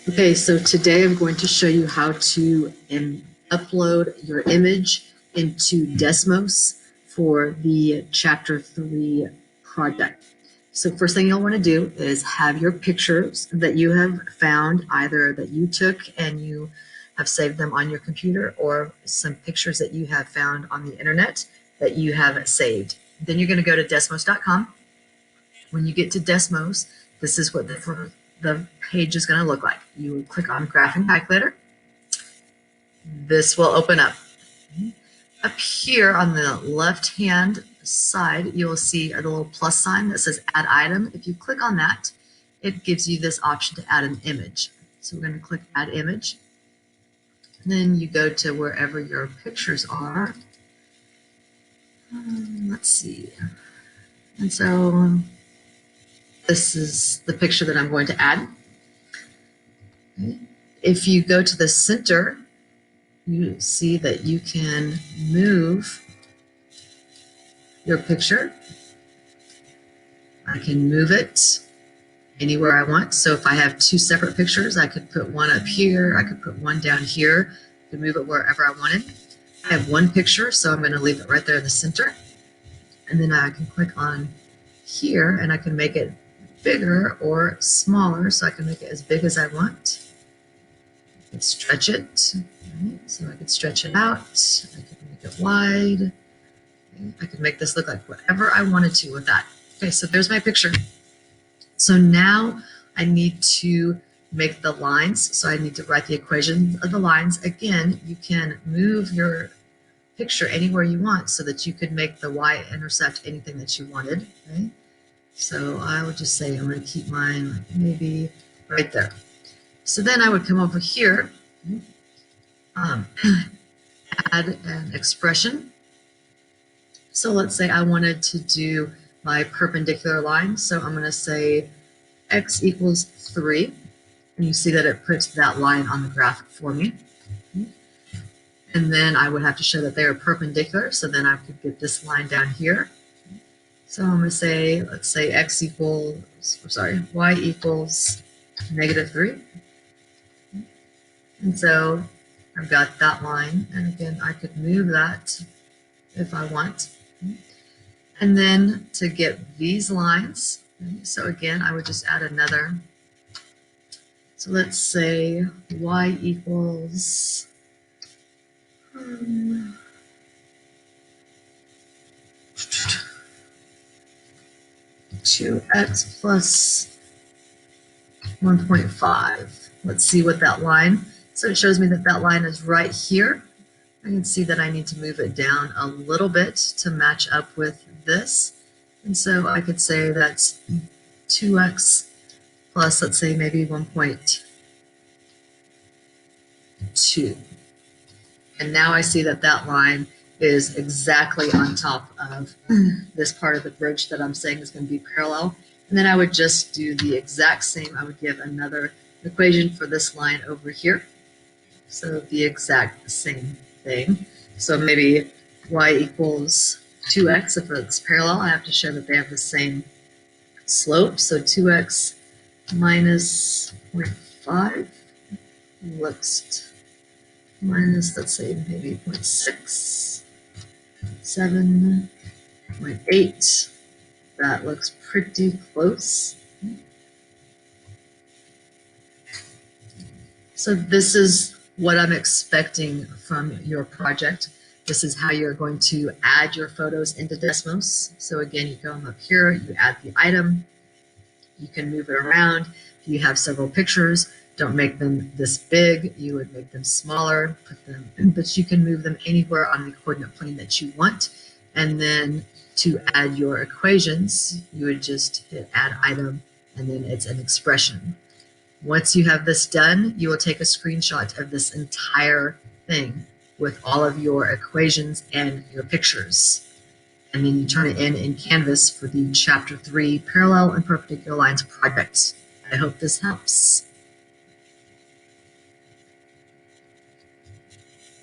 Okay, so today I'm going to show you how to upload your image into Desmos for the Chapter 3 project. So first thing you'll want to do is have your pictures that you have found, either that you took and you have saved them on your computer, or some pictures that you have found on the internet that you have saved. Then you're going to go to desmos.com. When you get to Desmos, this is what the page is going to look like. You would click on Graphing Calculator. This will open up. Up here on the left-hand side, you will see a little plus sign that says Add Item. If you click on that, it gives you this option to add an image. So we're going to click Add Image. And then you go to wherever your pictures are. Let's see. And so this is the picture that I'm going to add. Okay. If you go to the center, you see that you can move your picture. I can move it anywhere I want. So if I have two separate pictures, I could put one up here, I could put one down here, I could move it wherever I wanted. I have one picture, so I'm going to leave it right there in the center. And then I can click on here and I can make it bigger or smaller, so I can make it as big as I want. I can stretch it, right? So I could stretch it out, I could make it wide. Okay. I could make this look like whatever I wanted to with that. Okay, so there's my picture. So now I need to make the lines, so I need to write the equation of the lines. Again, you can move your picture anywhere you want so that you could make the y-intercept anything that you wanted. Okay? So I would just say I'm going to keep mine like maybe right there. So then I would come over here, add an expression. So let's say I wanted to do my perpendicular line. So I'm going to say x equals 3. And you see that it puts that line on the graph for me. And then I would have to show that they are perpendicular. So then I could get this line down here. So I'm going to say, let's say y equals -3. And so I've got that line. And again, I could move that if I want. And then to get these lines, so again, I would just add another. So let's say y equals 2x plus 1.5. Let's see what that line. So it shows me that that line is right here. I can see that I need to move it down a little bit to match up with this. And so I could say that's 2x plus, let's say, maybe 1.2. And now I see that that line is exactly on top of this part of the bridge that I'm saying is going to be parallel. And then I would just do the exact same. I would give another equation for this line over here. So the exact same thing. So maybe y equals 2x. If it's parallel, I have to show that they have the same slope. So 2x minus 0.5 looks minus, let's say, maybe 0.6, 7.8. That looks pretty close. So this is what I'm expecting from your project. This is how you're going to add your photos into Desmos. So again, you come up here, you add the item, you can move it around. If you have several pictures, don't make them this big. You would make them smaller, but you can move them anywhere on the coordinate plane that you want. And then to add your equations, you would just hit Add Item, and then it's an expression. Once you have this done, you will take a screenshot of this entire thing with all of your equations and your pictures. And then you turn it in Canvas for the Chapter 3 Parallel and Perpendicular Lines project. I hope this helps.